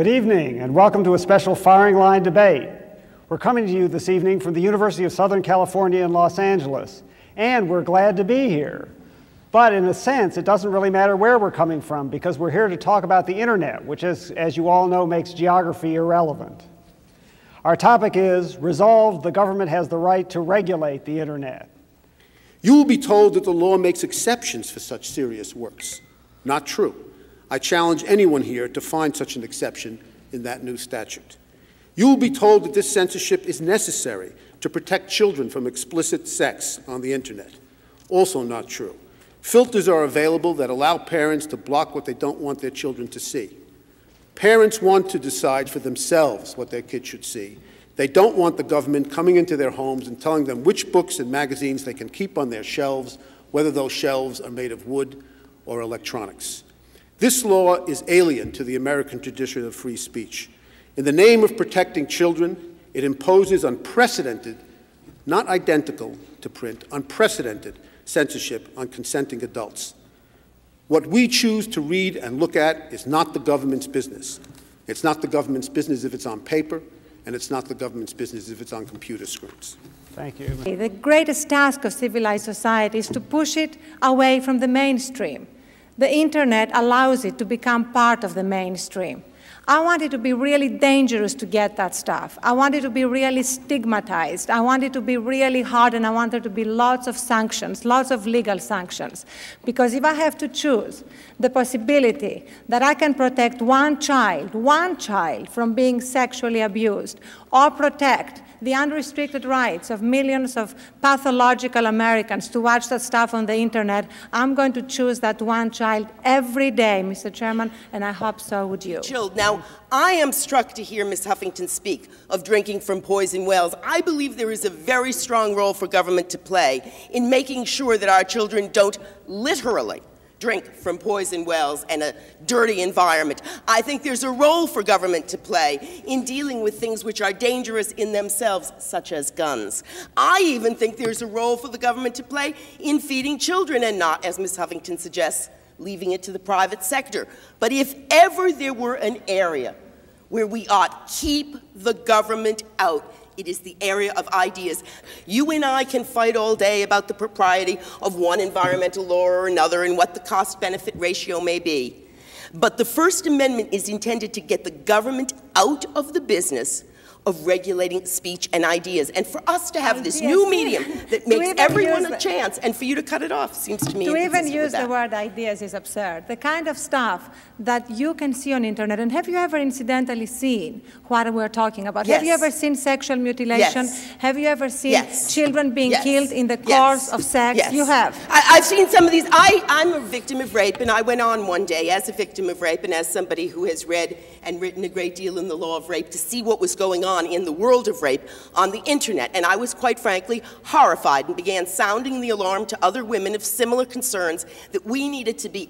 Good evening, and welcome to a special firing line debate. We're coming to you this evening from the University of Southern California in Los Angeles, and we're glad to be here. But in a sense, it doesn't really matter where we're coming from, because we're here to talk about the internet, which, as you all know, makes geography irrelevant. Our topic is, resolved, the government has the right to regulate the internet. You will be told that the law makes exceptions for such serious works. Not true. I challenge anyone here to find such an exception in that new statute. You will be told that this censorship is necessary to protect children from explicit sex on the internet. Also not true. Filters are available that allow parents to block what they don't want their children to see. Parents want to decide for themselves what their kids should see. They don't want the government coming into their homes and telling them which books and magazines they can keep on their shelves, whether those shelves are made of wood or electronics. This law is alien to the American tradition of free speech. In the name of protecting children, it imposes unprecedented, not identical to print, unprecedented censorship on consenting adults. What we choose to read and look at is not the government's business. It's not the government's business if it's on paper, and it's not the government's business if it's on computer screens. Thank you. The greatest task of civilized society is to push it away from the mainstream. The internet allows it to become part of the mainstream. I want it to be really dangerous to get that stuff. I want it to be really stigmatized. I want it to be really hard, and I want there to be lots of sanctions, lots of legal sanctions. Because if I have to choose the possibility that I can protect one child from being sexually abused, or protect the unrestricted rights of millions of pathological Americans to watch that stuff on the internet, I'm going to choose that one child every day, Mr. Chairman, and I hope so would you. Now, I am struck to hear Ms. Huffington speak of drinking from poison wells. I believe there is a very strong role for government to play in making sure that our children don't literally drink from poison wells and a dirty environment. I think there's a role for government to play in dealing with things which are dangerous in themselves, such as guns. I even think there's a role for the government to play in feeding children and not, as Ms. Huffington suggests, leaving it to the private sector. But if ever there were an area where we ought keep the government out, it is the area of ideas. You and I can fight all day about the propriety of one environmental law or another and what the cost-benefit ratio may be. But the First Amendment is intended to get the government out of the business of regulating speech and ideas. And for us to have this new medium that makes everyone a chance, and for you to cut it off seems to me to even use the word ideas is absurd. The kind of stuff that you can see on internet, and have you ever incidentally seen what we're talking about? Yes. Have you ever seen sexual mutilation? Yes. Have you ever seen yes. children being yes. killed in the course yes. of sex? Yes. You have. I've seen some of these. I'm a victim of rape, and I went on one day as a victim of rape and as somebody who has read and written a great deal in the law of rape to see what was going on in the world of rape on the internet. And I was quite frankly horrified and began sounding the alarm to other women of similar concerns that we needed to be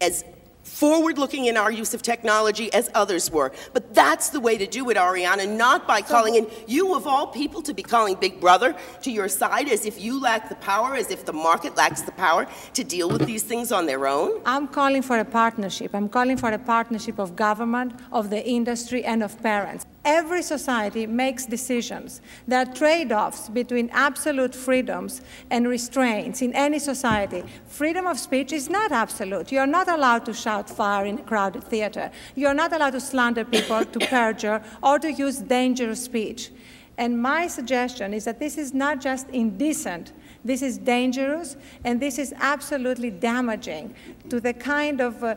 as forward-looking in our use of technology as others were. But that's the way to do it, Ariana, not by calling in you, of all people, to be calling Big Brother to your side as if you lack the power, as if the market lacks the power to deal with these things on their own. I'm calling for a partnership. I'm calling for a partnership of government, of the industry, and of parents. Every society makes decisions. There are trade-offs between absolute freedoms and restraints in any society. Freedom of speech is not absolute. You're not allowed to shout fire in a crowded theater. You're not allowed to slander people, to perjure, or to use dangerous speech. And my suggestion is that this is not just indecent, this is dangerous, and this is absolutely damaging to the kind of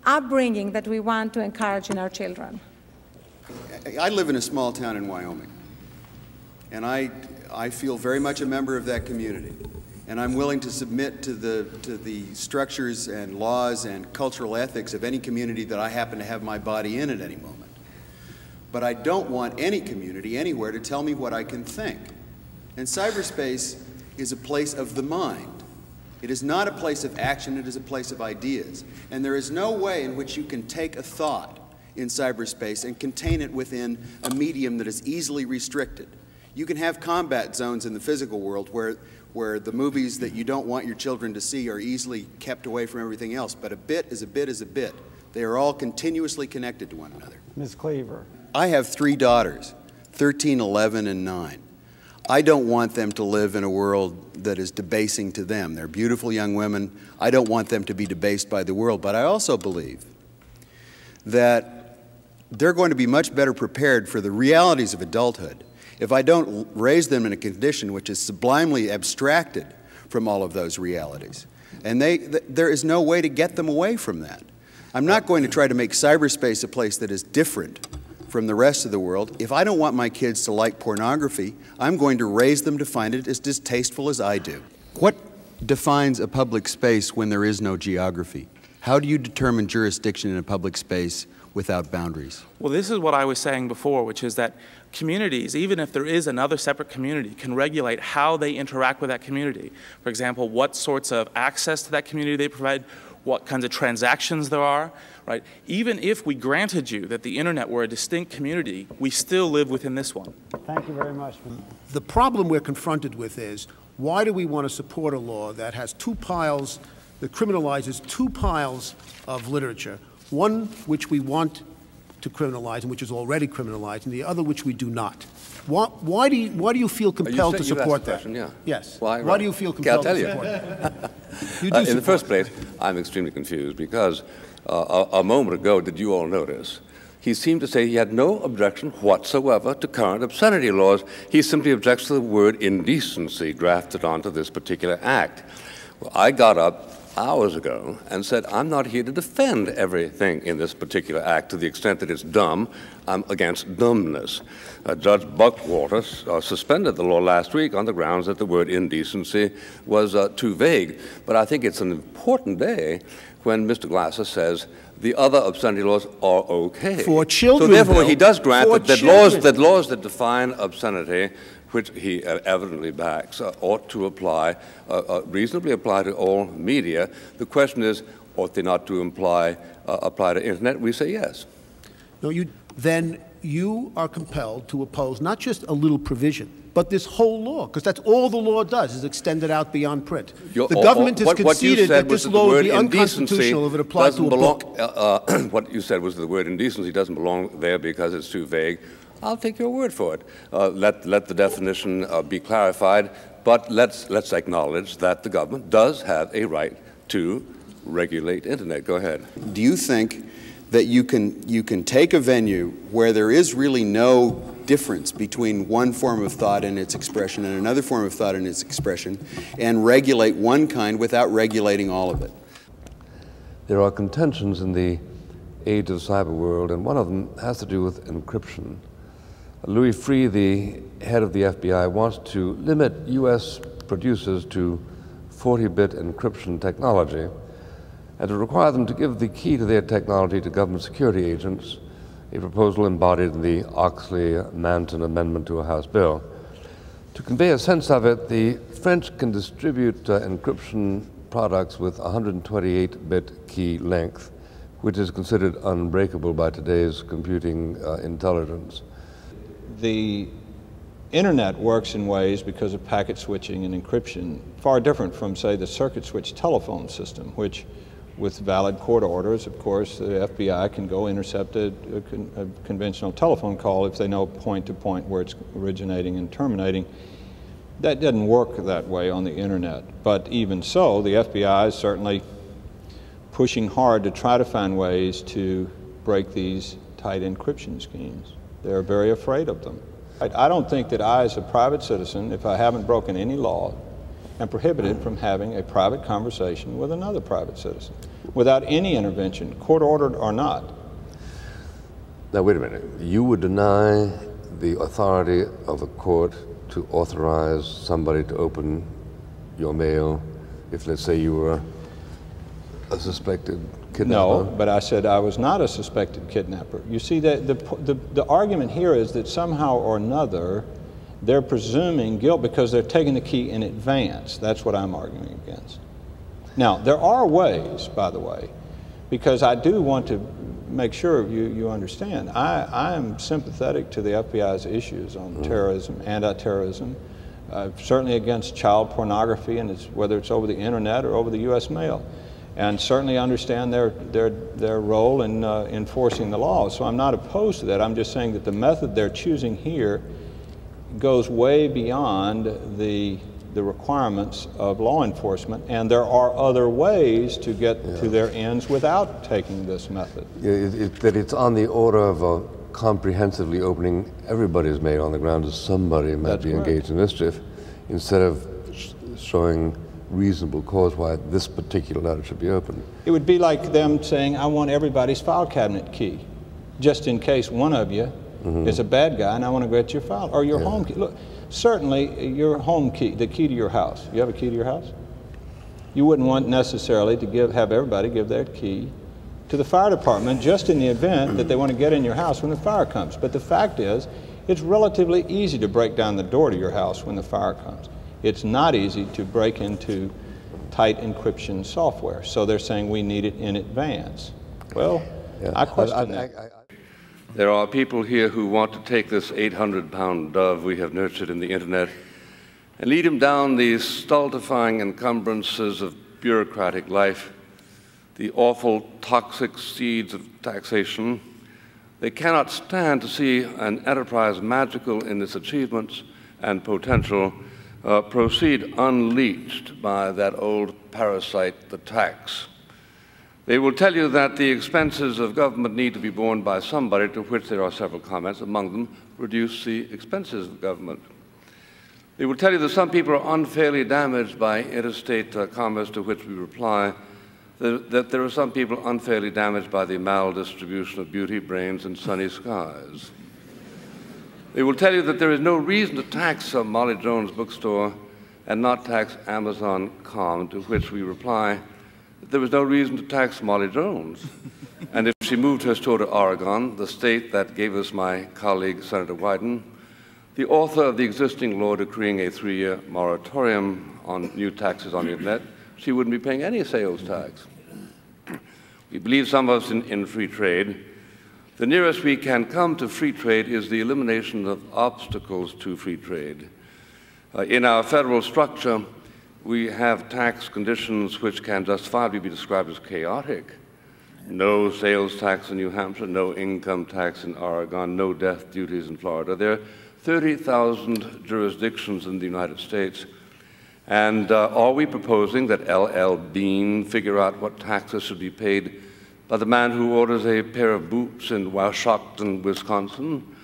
upbringing that we want to encourage in our children. I live in a small town in Wyoming, and I feel very much a member of that community, and I'm willing to submit to the structures and laws and cultural ethics of any community that I happen to have my body in at any moment. But I don't want any community anywhere to tell me what I can think. And cyberspace is a place of the mind. It is not a place of action, it is a place of ideas. And there is no way in which you can take a thought in cyberspace and contain it within a medium that is easily restricted. You can have combat zones in the physical world where the movies that you don't want your children to see are easily kept away from everything else, but a bit is a bit is a bit. They are all continuously connected to one another. Ms. Cleaver. I have 3 daughters, 13, 11, and 9. I don't want them to live in a world that is debasing to them. They're beautiful young women. I don't want them to be debased by the world. But I also believe that they're going to be much better prepared for the realities of adulthood if I don't raise them in a condition which is sublimely abstracted from all of those realities. And there is no way to get them away from that. I'm not going to try to make cyberspace a place that is different from the rest of the world. If I don't want my kids to like pornography, I'm going to raise them to find it as distasteful as I do. What defines a public space when there is no geography? How do you determine jurisdiction in a public space without boundaries? Well, this is what I was saying before, which is that communities, even if there is another separate community, can regulate how they interact with that community. For example, what sorts of access to that community they provide, what kinds of transactions there are, right? Even if we granted you that the internet were a distinct community, we still live within this one. Thank you very much. The problem we're confronted with is, why do we want to support a law that has 2 piles, that criminalizes 2 piles of literature, one which we want to criminalize and which is already criminalized, and the other which we do not? Why do you feel compelled to support that? Question, yeah. Yes. Why do you feel compelled to support that? In the first place, I'm extremely confused because a moment ago, did you all notice, he seemed to say he had no objection whatsoever to current obscenity laws. He simply objects to the word indecency drafted onto this particular act. Well, I got up hours ago and said, I'm not here to defend everything in this particular act to the extent that it's dumb. I'm against dumbness. Judge Buckwalter suspended the law last week on the grounds that the word indecency was too vague. But I think it's an important day when Mr. Glasser says the other obscenity laws are okay. For children, so therefore, Bill, he does grant that laws that define obscenity, which he evidently backs, ought to apply, reasonably apply to all media. The question is, ought they not to apply to internet? We say yes. No, then you are compelled to oppose not just a little provision, but this whole law, because that's all the law does, is extend it out beyond print. The government has conceded that this law would be unconstitutional if it applied to a book. What you said was the word indecency doesn't belong there because it's too vague. I'll take your word for it. Let the definition be clarified, but let's acknowledge that the government does have a right to regulate internet. Go ahead. Do you think that you can take a venue where there is really no difference between one form of thought and its expression and another form of thought and its expression and regulate one kind without regulating all of it? There are contentions in the age of the cyber world, and one of them has to do with encryption. Louis Freeh, the head of the FBI, wants to limit U.S. producers to 40-bit encryption technology and to require them to give the key to their technology to government security agents, a proposal embodied in the Oxley-Manton Amendment to a House bill. To convey a sense of it, the French can distribute encryption products with 128-bit key length, which is considered unbreakable by today's computing intelligence. The internet works in ways, because of packet switching and encryption, far different from, say, the circuit switch telephone system, which, with valid court orders, of course, the FBI can go intercept a conventional telephone call if they know point to point where it's originating and terminating. That doesn't work that way on the internet. But even so, the FBI is certainly pushing hard to try to find ways to break these tight encryption schemes. They're very afraid of them. I don't think that I, as a private citizen, if I haven't broken any law, am prohibited from having a private conversation with another private citizen without any intervention, court-ordered or not. Now, wait a minute. You would deny the authority of a court to authorize somebody to open your mail if, let's say, you were a suspected kidnapper? No, but I said I was not a suspected kidnapper. You see, the argument here is that somehow or another they're presuming guilt because they're taking the key in advance. That's what I'm arguing against. Now, there are ways, by the way, because I do want to make sure you understand. I am sympathetic to the FBI's issues on terrorism, anti-terrorism, certainly against child pornography, and whether it's over the internet or over the U.S. mail. and certainly understand their role in enforcing the law. So I'm not opposed to that. I'm just saying that the method they're choosing here goes way beyond the requirements of law enforcement, and there are other ways to get to their ends without taking this method. That it's on the order of comprehensively opening everybody's mail on the ground that somebody might be engaged in mischief, instead of showing reasonable cause why this particular letter should be opened. It would be like them saying, I want everybody's file cabinet key, just in case one of you is a bad guy and I want to get your file, or your home key. Look, certainly your home key, the key to your house. You have a key to your house? You wouldn't want necessarily to have everybody give their key to the fire department just in the event that they want to get in your house when the fire comes. But the fact is, it's relatively easy to break down the door to your house when the fire comes. It's not easy to break into tight encryption software. So they're saying we need it in advance. Well, I question that. There are people here who want to take this 800-pound dove we have nurtured in the internet and lead him down the stultifying encumbrances of bureaucratic life, the awful toxic seeds of taxation. They cannot stand to see an enterprise magical in its achievements and potential proceed unleashed by that old parasite, the tax. They will tell you that the expenses of government need to be borne by somebody, to which there are several comments, among them, reduce the expenses of government. They will tell you that some people are unfairly damaged by interstate commerce, to which we reply that there are some people unfairly damaged by the maldistribution of beauty, brains, and sunny skies. They will tell you that there is no reason to tax Molly Jones' bookstore and not tax Amazon.com, to which we reply that there was no reason to tax Molly Jones. And if she moved her store to Oregon, the state that gave us my colleague, Senator Wyden, the author of the existing law decreeing a 3-year moratorium on new taxes on the internet, she wouldn't be paying any sales tax. We believe, some of us, in free trade. The nearest we can come to free trade is the elimination of obstacles to free trade. In our federal structure, we have tax conditions which can justifiably be described as chaotic. No sales tax in New Hampshire, no income tax in Oregon, no death duties in Florida. There are 30,000 jurisdictions in the United States. And are we proposing that L.L. Bean figure out what taxes should be paid by the man who orders a pair of boots in Washington, Wisconsin?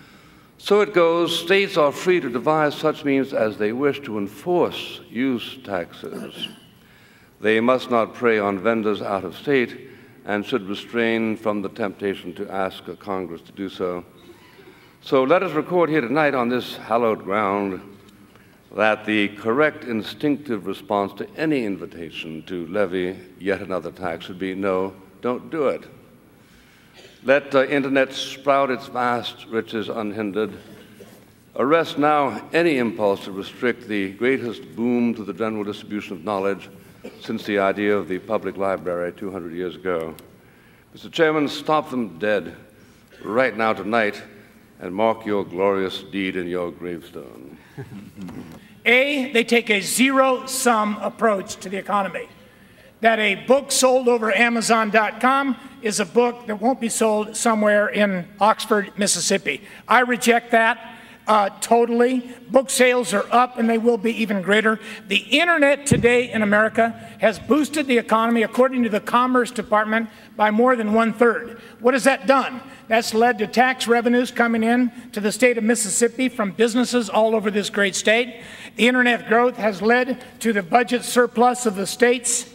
So it goes, states are free to devise such means as they wish to enforce use taxes. They must not prey on vendors out of state and should restrain from the temptation to ask Congress to do so. So let us record here tonight on this hallowed ground that the correct instinctive response to any invitation to levy yet another tax should be no, don't do it. Let the internet sprout its vast riches unhindered. Arrest now any impulse to restrict the greatest boom to the general distribution of knowledge since the idea of the public library 200 years ago. Mr. Chairman, stop them dead right now tonight and mark your glorious deed in your gravestone. A, they take a zero-sum approach to the economy. That a book sold over Amazon.com is a book that won't be sold somewhere in Oxford, Mississippi. I reject that totally. Book sales are up, and they will be even greater. The internet today in America has boosted the economy, according to the Commerce Department, by more than 1/3. What has that done? That's led to tax revenues coming in to the state of Mississippi from businesses all over this great state. The internet growth has led to the budget surplus of the states,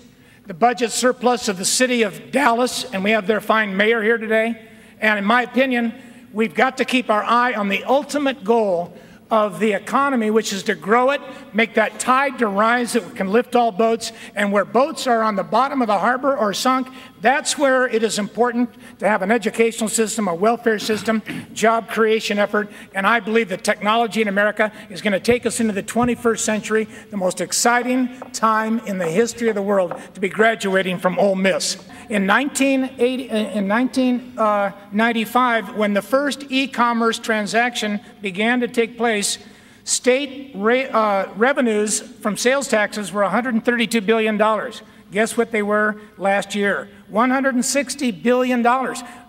the budget surplus of the city of Dallas, and we have their fine mayor here today. And in my opinion, we've got to keep our eye on the ultimate goal of the economy, which is to grow it, make that tide to rise that can lift all boats, and where boats are on the bottom of the harbor or sunk, that's where it is important to have an educational system, a welfare system, job creation effort, and I believe that technology in America is going to take us into the 21st century, the most exciting time in the history of the world to be graduating from Ole Miss. In 1995, when the first e-commerce transaction began to take place, state revenues from sales taxes were $132 billion. Guess what they were last year? $160 billion.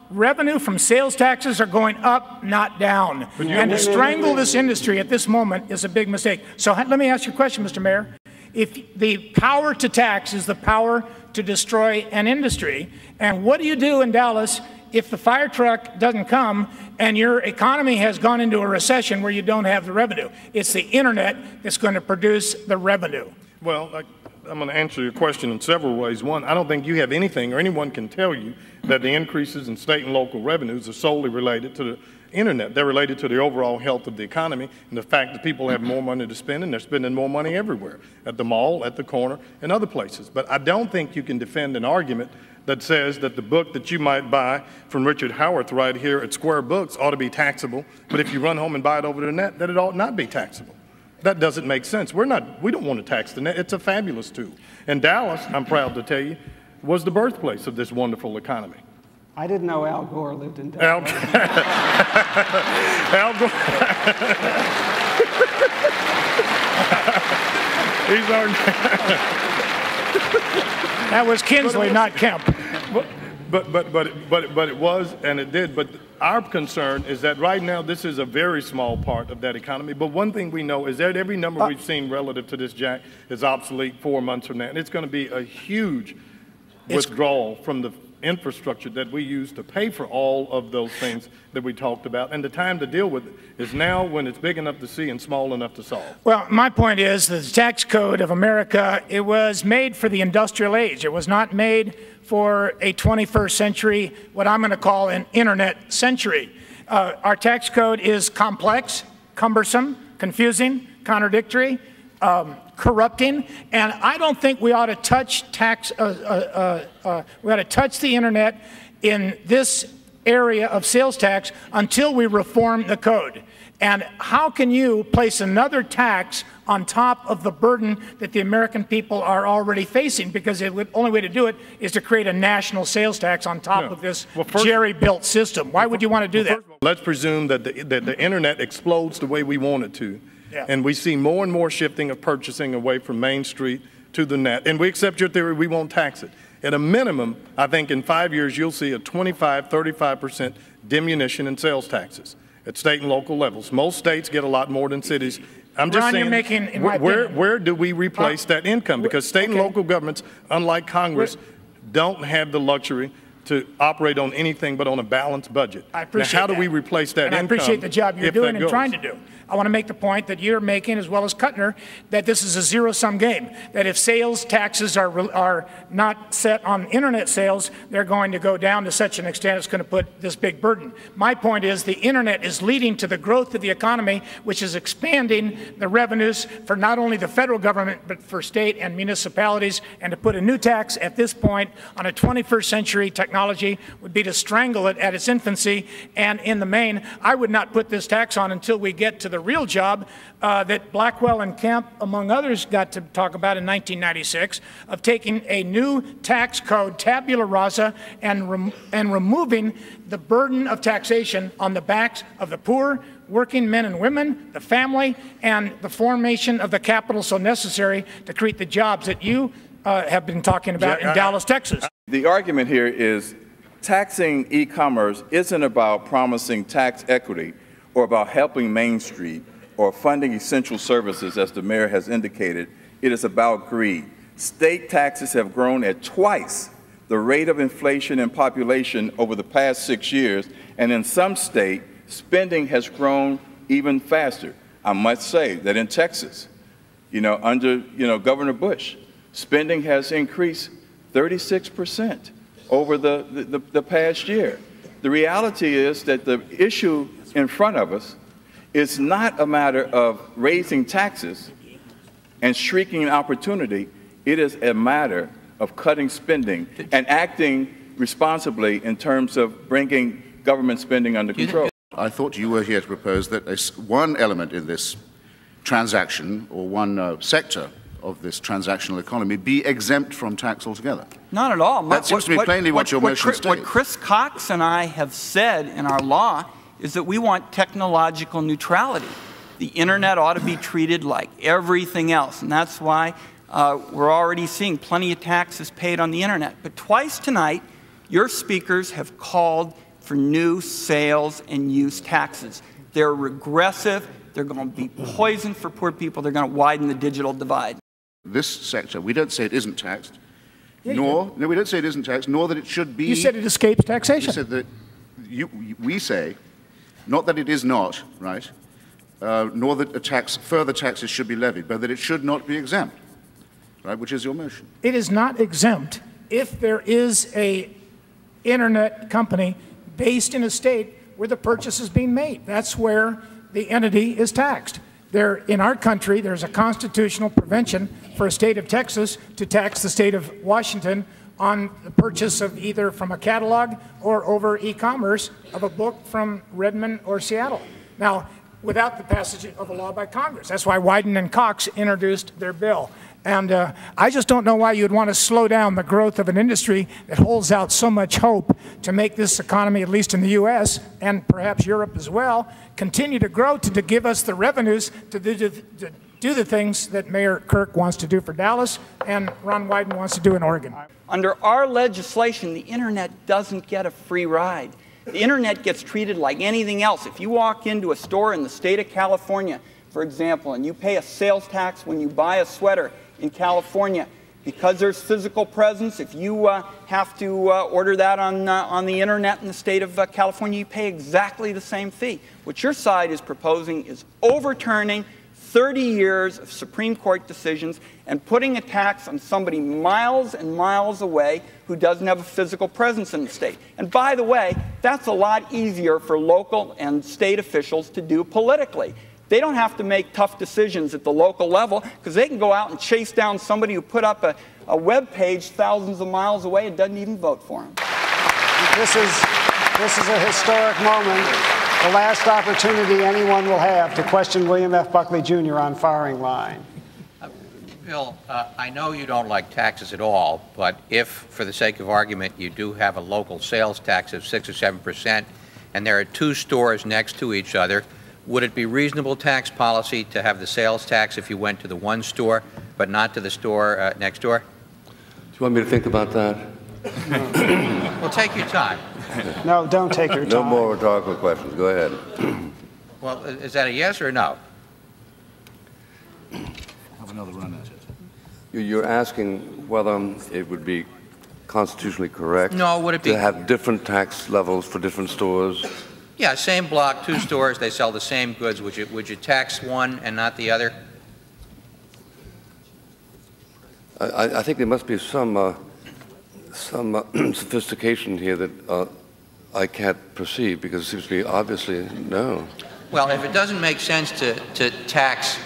Revenue from sales taxes are going up, not down. And to strangle this industry at this moment is a big mistake. So let me ask you a question, Mr. Mayor. If the power to tax is the power to destroy an industry, and what do you do in Dallas if the fire truck doesn't come and your economy has gone into a recession where you don't have the revenue? It's the internet that's going to produce the revenue. Well, I'm going to answer your question in several ways. One, I don't think you have anything or anyone can tell you that the increases in state and local revenues are solely related to the internet. They're related to the overall health of the economy and the fact that people have more money to spend, and they're spending more money everywhere, at the mall, at the corner, and other places. But I don't think you can defend an argument that says that the book that you might buy from Richard Howarth right here at Square Books ought to be taxable, but if you run home and buy it over the net, that it ought not be taxable. That doesn't make sense. We don't want to tax the net. It's a fabulous tool. And Dallas, I'm proud to tell you, was the birthplace of this wonderful economy. I didn't know Al Gore lived in Dallas. Al Gore. He's our. That was Kinsley, not Kemp. But it was, and it did. But our concern is that right now this is a very small part of that economy. But one thing we know is that every number we've seen relative to this, Jack, is obsolete 4 months from now. And it's going to be a huge withdrawal from the infrastructure that we use to pay for all of those things that we talked about. And the time to deal with it is now, when it's big enough to see and small enough to solve. Well, my point is that the tax code of America, it was made for the industrial age. It was not made for a 21st century, what I'm going to call an internet century. Our tax code is complex, cumbersome, confusing, contradictory, corrupting, and I don't think we ought to touch we ought to touch the internet in this area of sales tax until we reform the code. And how can you place another tax on top of the burden that the American people are already facing? Because the only way to do it is to create a national sales tax on top of this jerry-built system. Why would you want to do that? Let's presume that the internet explodes the way we want it to. Yeah. And we see more and more shifting of purchasing away from Main Street to the net. And we accept your theory, we won't tax it. At a minimum, I think in 5 years you'll see a 25–35% diminution in sales taxes at state and local levels. Most states get a lot more than cities. I'm just saying, where do we replace that income? Because state and local governments, unlike Congress, don't have the luxury to operate on anything but on a balanced budget. I appreciate that. Now, how do we replace that income? I appreciate the job you're doing and trying to do. I want to make the point that you're making, as well as Kuttner, that this is a zero-sum game, that if sales taxes are not set on internet sales, they're going to go down to such an extent it's going to put this big burden. My point is the internet is leading to the growth of the economy, which is expanding the revenues for not only the federal government, but for state and municipalities. And to put a new tax at this point on a 21st century technology would be to strangle it at its infancy. And in the main, I would not put this tax on until we get to the real job that Blackwell and Kemp, among others, got to talk about in 1996, of taking a new tax code, tabula rasa, and removing the burden of taxation on the backs of the poor, working men and women, the family, and the formation of the capital so necessary to create the jobs that you have been talking about in Dallas, Texas. The argument here is taxing e-commerce isn't about promising tax equity or about helping Main Street or funding essential services, as the mayor has indicated. It is about greed. State taxes have grown at twice the rate of inflation and population over the past 6 years, and in some states, spending has grown even faster. I must say that in Texas, under Governor Bush, spending has increased 36% over the past year. The reality is that the issue in front of us is not a matter of raising taxes and shrinking opportunity. It is a matter of cutting spending and acting responsibly in terms of bringing government spending under control. I thought you were here to propose that one element in this transaction, or one sector of this transactional economy, be exempt from tax altogether. Not at all. That seems to be plainly what your motion states. What Chris Cox and I have said in our law is that we want technological neutrality. The internet ought to be treated like everything else, and that's why We're already seeing plenty of taxes paid on the internet. But twice tonight, your speakers have called for new sales and use taxes. They're regressive. They're going to be poison for poor people. They're going to widen the digital divide. This sector, we don't say it isn't taxed, we don't say it isn't taxed, nor that it should be. You said it escapes taxation. You said that we say, not that it is not, right, nor that further taxes should be levied, but that it should not be exempt, right, which is your motion. It is not exempt if there is a internet company based in a state where the purchase is being made. That's where the entity is taxed. In our country, there's a constitutional prevention for a state of Texas to tax the state of Washington on the purchase of either from a catalog or over e-commerce of a book from Redmond or Seattle. Now, without the passage of a law by Congress. That's why Wyden and Cox introduced their bill. And I just don't know why you'd want to slow down the growth of an industry that holds out so much hope to make this economy, at least in the U.S. and perhaps Europe as well, continue to grow to give us the revenues to do the things that Mayor Kirk wants to do for Dallas and Ron Wyden wants to do in Oregon. Under our legislation, the internet doesn't get a free ride. The internet gets treated like anything else. If you walk into a store in the state of California, for example, and you pay a sales tax when you buy a sweater in California, because there's physical presence, if you have to order that on the internet in the state of California, you pay exactly the same fee. What your side is proposing is overturning 30 years of Supreme Court decisions and putting a tax on somebody miles and miles away who doesn't have a physical presence in the state. And by the way, that's a lot easier for local and state officials to do politically. They don't have to make tough decisions at the local level because they can go out and chase down somebody who put up a web page thousands of miles away and doesn't even vote for them. This is a historic moment. The last opportunity anyone will have to question William F. Buckley, Jr. on firing line. Bill, I know you don't like taxes at all, but if, for the sake of argument, you do have a local sales tax of 6 or 7%, and there are two stores next to each other, would it be reasonable tax policy to have the sales tax if you went to the one store, but not to the store next door? Do you want me to think about that? Well, take your time. No, don't take your time. No more rhetorical questions. Go ahead. Well, is that a yes or a no? Have another run at it. You're asking whether it would be constitutionally correct to have different tax levels for different stores? Yeah, same block, two stores, they sell the same goods. Would you tax one and not the other? I think there must be some sophistication here that I can't perceive, because it seems to be obviously no. Well, if it doesn't make sense to tax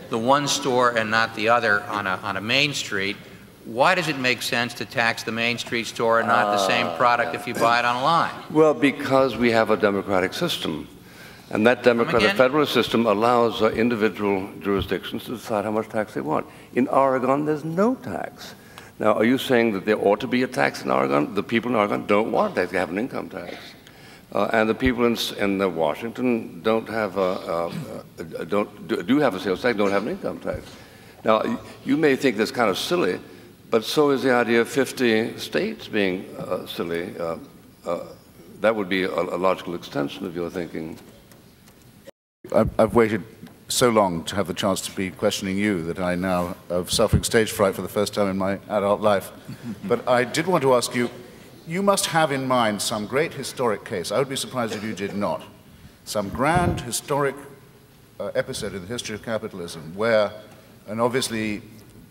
the one store and not the other on a main street, why does it make sense to tax the Main Street store and not the same product if you buy it online? Well, because we have a democratic system. And that democratic federalist system allows individual jurisdictions to decide how much tax they want. In Oregon, there's no tax. Now, are you saying that there ought to be a tax in Oregon? The people in Oregon don't want a tax. They have an income tax. And the people in Washington don't have do have a sales tax, don't have an income tax. Now, you may think that's kind of silly, but so is the idea of 50 states being silly. That would be a logical extension of your thinking. I've waited so long to have the chance to be questioning you that I now am suffering stage fright for the first time in my adult life. But I did want to ask you, you must have in mind some great historic case. I would be surprised if you did not. Some grand historic episode in the history of capitalism where an obviously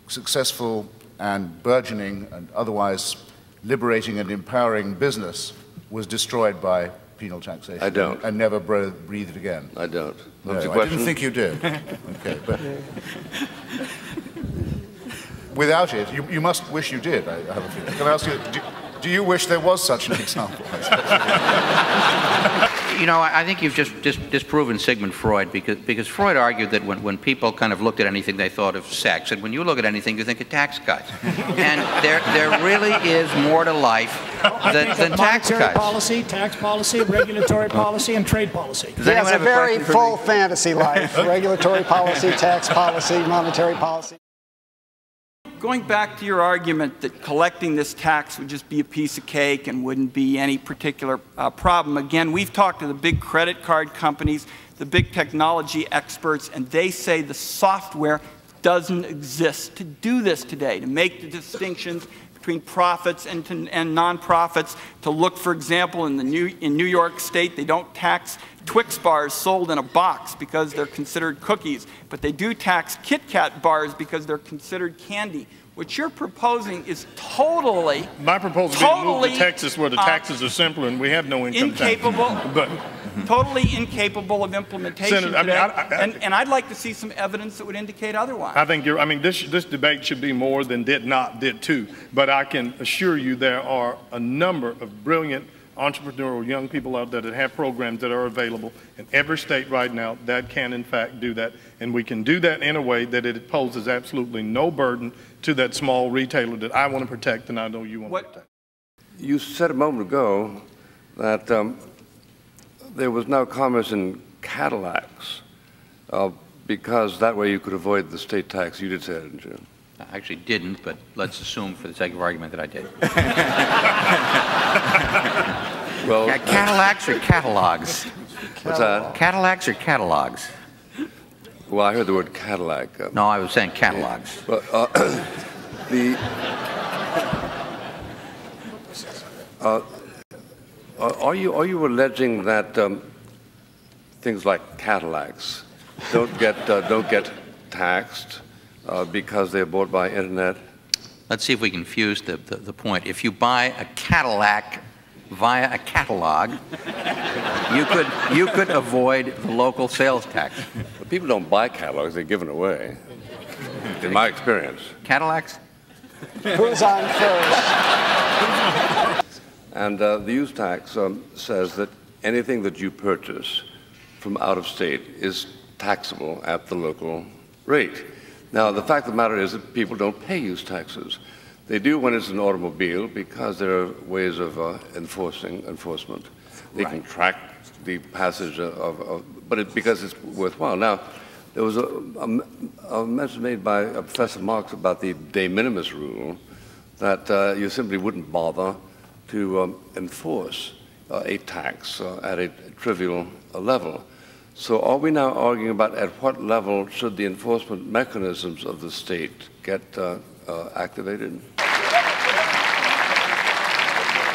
successful and burgeoning and otherwise liberating and empowering business was destroyed by penal taxation. I don't. And never breathed again. I don't. No, I didn't think you did. Okay, but without it, you must wish you did, I have a feeling. Can I ask you, do you wish there was such an example? You know, I think you've just disproven Sigmund Freud, because Freud argued that when people kind of looked at anything, they thought of sex, and when you look at anything, you think of tax cuts. And there really is more to life than tax cuts. Policy, tax policy, regulatory policy, and trade policy. He has a very full fantasy life. Regulatory policy, tax policy, monetary policy. going back to your argument that collecting this tax would just be a piece of cake and wouldn't be any particular problem, again, we've talked to the big credit card companies, the big technology experts, and they say the software doesn't exist to do this today, to make the distinctions between profits and nonprofits, to look, for example, in New York State, they don't tax Twix bars sold in a box because they're considered cookies, but they do tax Kit Kat bars because they're considered candy. What you're proposing is totally, my proposal is to move to Texas where the taxes are simpler and we have no income incapable, tax. But totally incapable of implementation Senator, today, and I'd like to see some evidence that would indicate otherwise. I think you're, I mean, this debate should be more than did not, did too. But I can assure you there are a number of brilliant entrepreneurial young people out there that have programs that are available in every state right now that can in fact do that. And we can do that in a way that it poses absolutely no burden to that small retailer that I want to protect and I know you want to protect. You said a moment ago that there was now commerce in Cadillacs because that way you could avoid the state tax. You did say that, didn't you? I actually didn't, but let's assume for the sake of argument that I did. Well, Cadillacs or catalogs? What's that? Cadillacs or catalogs? Well, I heard the word Cadillac. No, I was saying catalogs. Well, are you alleging that things like Cadillacs don't get taxed because they're bought by internet? Let's see if we can fuse the point. If you buy a Cadillac via a catalog, you could avoid the local sales tax. But people don't buy catalogs; they're given away. In my experience. Cadillacs? Who's on first? And the use tax says that anything that you purchase from out of state is taxable at the local rate. Now, the fact of the matter is that people don't pay use taxes. They do when it's an automobile because there are ways of enforcement. They can track the passage because it's worthwhile. Now, there was a mention made by Professor Marx about the de minimis rule that you simply wouldn't bother to enforce a tax at a trivial level. So are we now arguing about at what level should the enforcement mechanisms of the state get activated?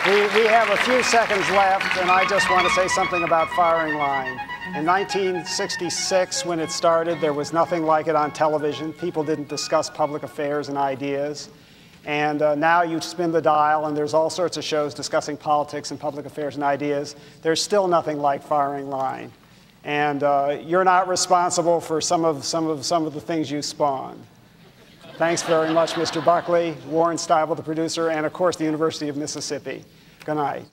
We have a few seconds left, and I just want to say something about firing line. In 1966, when it started, there was nothing like it on television. People didn't discuss public affairs and ideas. And now you spin the dial, and there's all sorts of shows discussing politics and public affairs and ideas. There's still nothing like firing line. And you're not responsible for some of the things you spawned. Thanks very much, Mr. Buckley, Warren Stiebel, the producer, and of course the University of Mississippi. Good night.